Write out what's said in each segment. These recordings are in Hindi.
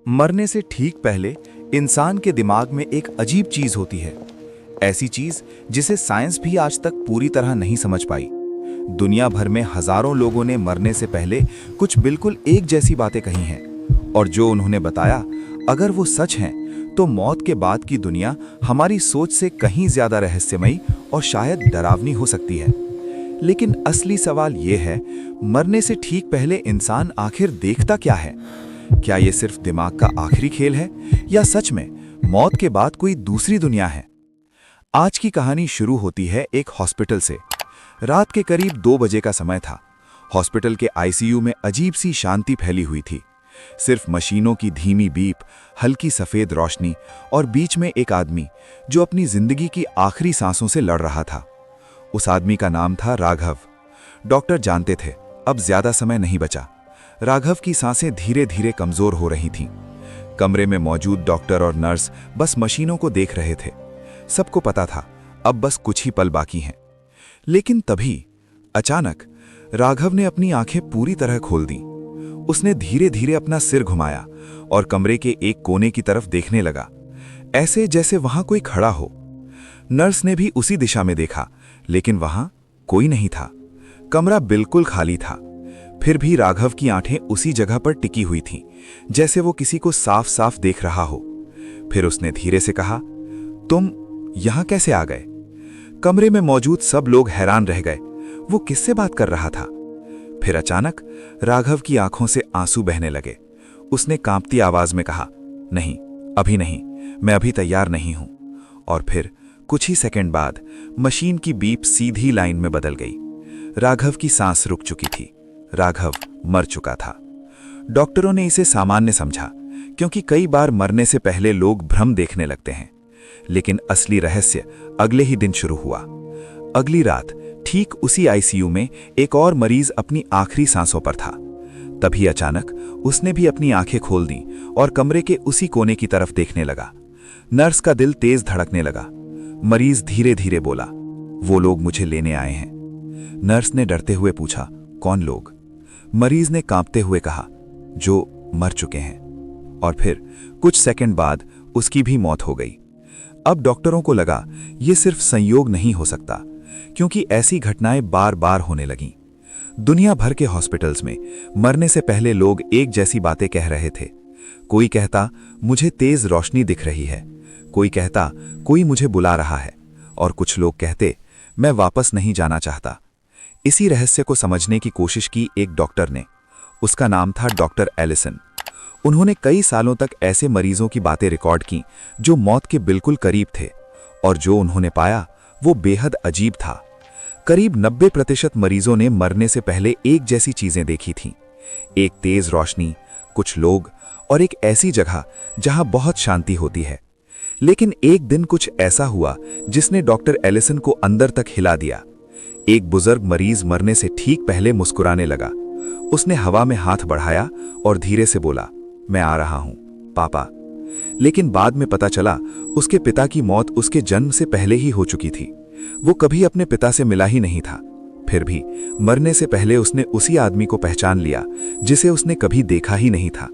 मरने से ठीक पहले इंसान के दिमाग में एक अजीब चीज होती है। ऐसी चीज जिसे साइंस भी आज तक पूरी तरह नहीं समझ पाई। दुनिया भर में हजारों लोगों ने मरने से पहले कुछ बिल्कुल एक जैसी बातें कही हैं, और जो उन्होंने बताया, अगर वो सच हैं, तो मौत के बाद की दुनिया हमारी सोच से कहीं ज्यादा रहस्यमयी और शायद डरावनी हो सकती है। लेकिन असली सवाल ये है, मरने से ठीक पहले इंसान आखिर देखता क्या है? क्या ये सिर्फ दिमाग का आखिरी खेल है, या सच में मौत के बाद कोई दूसरी दुनिया है? आज की कहानी शुरू होती है एक हॉस्पिटल से। रात के करीब 2 बजे का समय था। हॉस्पिटल के आईसीयू में अजीब सी शांति फैली हुई थी। सिर्फ मशीनों की धीमी बीप, हल्की सफेद रोशनी और बीच में एक आदमी जो अपनी जिंदगी की आखिरी सांसों से लड़ रहा था। उस आदमी का नाम था राघव। डॉक्टर जानते थे अब ज्यादा समय नहीं बचा। राघव की सांसें धीरे धीरे कमजोर हो रही थीं। कमरे में मौजूद डॉक्टर और नर्स बस मशीनों को देख रहे थे। सबको पता था अब बस कुछ ही पल बाकी हैं। लेकिन तभी अचानक राघव ने अपनी आंखें पूरी तरह खोल दी। उसने धीरे धीरे अपना सिर घुमाया और कमरे के एक कोने की तरफ देखने लगा, ऐसे जैसे वहां कोई खड़ा हो। नर्स ने भी उसी दिशा में देखा, लेकिन वहां कोई नहीं था। कमरा बिल्कुल खाली था। फिर भी राघव की आंखें उसी जगह पर टिकी हुई थीं, जैसे वो किसी को साफ साफ देख रहा हो। फिर उसने धीरे से कहा, तुम यहां कैसे आ गए? कमरे में मौजूद सब लोग हैरान रह गए। वो किससे बात कर रहा था? फिर अचानक राघव की आंखों से आंसू बहने लगे। उसने कांपती आवाज में कहा, नहीं, अभी नहीं, मैं अभी तैयार नहीं हूं। और फिर कुछ ही सेकंड बाद मशीन की बीप सीधी लाइन में बदल गई। राघव की सांस रुक चुकी थी। राघव मर चुका था। डॉक्टरों ने इसे सामान्य समझा, क्योंकि कई बार मरने से पहले लोग भ्रम देखने लगते हैं। लेकिन असली रहस्य अगले ही दिन शुरू हुआ। अगली रात ठीक उसी आईसीयू में एक और मरीज अपनी आखिरी सांसों पर था। तभी अचानक उसने भी अपनी आंखें खोल दी और कमरे के उसी कोने की तरफ देखने लगा। नर्स का दिल तेज धड़कने लगा। मरीज धीरे धीरे बोला, वो लोग मुझे लेने आए हैं। नर्स ने डरते हुए पूछा, कौन लोग? मरीज ने कांपते हुए कहा, जो मर चुके हैं। और फिर कुछ सेकंड बाद उसकी भी मौत हो गई। अब डॉक्टरों को लगा ये सिर्फ संयोग नहीं हो सकता, क्योंकि ऐसी घटनाएं बार बार होने लगीं। दुनिया भर के हॉस्पिटल्स में मरने से पहले लोग एक जैसी बातें कह रहे थे। कोई कहता, मुझे तेज रोशनी दिख रही है। कोई कहता, कोई मुझे बुला रहा है। और कुछ लोग कहते, मैं वापस नहीं जाना चाहता। इसी रहस्य को समझने की कोशिश की एक डॉक्टर ने। उसका नाम था डॉक्टर एलिसन। उन्होंने कई सालों तक ऐसे मरीजों की बातें रिकॉर्ड की जो मौत के बिल्कुल करीब थे, और जो उन्होंने पाया वो बेहद अजीब था। करीब 90% मरीजों ने मरने से पहले एक जैसी चीजें देखी थीं। एक तेज रोशनी, कुछ लोग, और एक ऐसी जगह जहां बहुत शांति होती है। लेकिन एक दिन कुछ ऐसा हुआ जिसने डॉक्टर एलिसन को अंदर तक हिला दिया। एक बुजुर्ग मरीज मरने से ठीक पहले मुस्कुराने लगा। उसने हवा में हाथ बढ़ाया और धीरे से बोला, मैं आ रहा हूं, पापा। लेकिन बाद में पता चला उसके पिता की मौत उसके जन्म से पहले ही हो चुकी थी। वो कभी अपने पिता से मिला ही नहीं था। फिर भी मरने से पहले उसने उसी आदमी को पहचान लिया जिसे उसने कभी देखा ही नहीं था।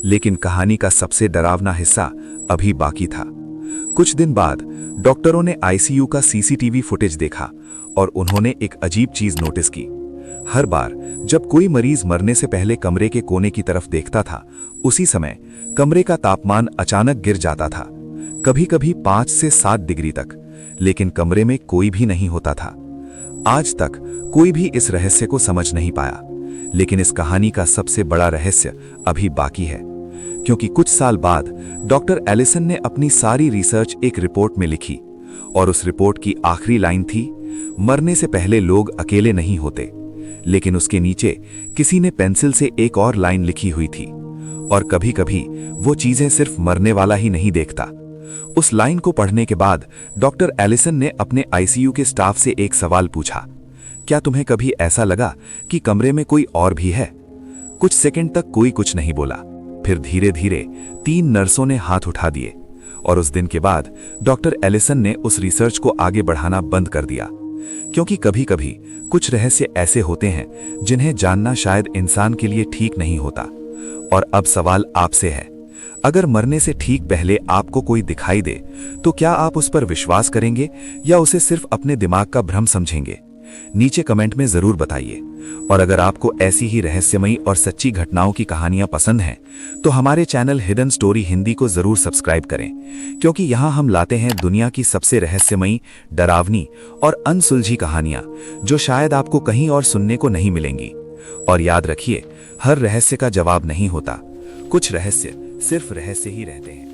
लेकिन कहानी का सबसे डरावना हिस्सा अभी बाकी था। कुछ दिन बाद डॉक्टरों ने आईसीयू का सीसीटीवी फुटेज देखा और उन्होंने एक अजीब चीज नोटिस की। हर बार जब कोई मरीज मरने से पहले कमरे के कोने की तरफ देखता था, उसी समय कमरे का तापमान अचानक गिर जाता था, कभी कभी 5 से 7 डिग्री तक। लेकिन कमरे में कोई भी नहीं होता था। आज तक कोई भी इस रहस्य को समझ नहीं पाया। लेकिन इस कहानी का सबसे बड़ा रहस्य अभी बाकी है, क्योंकि कुछ साल बाद डॉक्टर एलिसन ने अपनी सारी रिसर्च एक रिपोर्ट में लिखी, और उस रिपोर्ट की आखिरी लाइन थी, मरने से पहले लोग अकेले नहीं होते। लेकिन उसके नीचे किसी ने पेंसिल से एक और लाइन लिखी हुई थी, और कभी कभी वो चीजें सिर्फ मरने वाला ही नहीं देखता। उस लाइन को पढ़ने के बाद डॉक्टर एलिसन ने अपने आईसीयू के स्टाफ से एक सवाल पूछा, क्या तुम्हें कभी ऐसा लगा कि कमरे में कोई और भी है? कुछ सेकंड तक कोई कुछ नहीं बोला। फिर धीरे धीरे 3 नर्सों ने हाथ उठा दिए, और उस दिन के बाद डॉक्टर एलिसन ने उस रिसर्च को आगे बढ़ाना बंद कर दिया, क्योंकि कभी कभी कुछ रहस्य ऐसे होते हैं जिन्हें जानना शायद इंसान के लिए ठीक नहीं होता। और अब सवाल आपसे है, अगर मरने से ठीक पहले आपको कोई दिखाई दे तो क्या आप उस पर विश्वास करेंगे या उसे सिर्फ अपने दिमाग का भ्रम समझेंगे? नीचे कमेंट में जरूर बताइए। और अगर आपको ऐसी ही रहस्यमयी और सच्ची घटनाओं की कहानियां पसंद हैं तो हमारे चैनल हिडन स्टोरी हिंदी को जरूर सब्सक्राइब करें, क्योंकि यहां हम लाते हैं दुनिया की सबसे रहस्यमयी, डरावनी और अनसुलझी कहानियां जो शायद आपको कहीं और सुनने को नहीं मिलेंगी। और याद रखिए, हर रहस्य का जवाब नहीं होता, कुछ रहस्य सिर्फ रहस्य ही रहते हैं।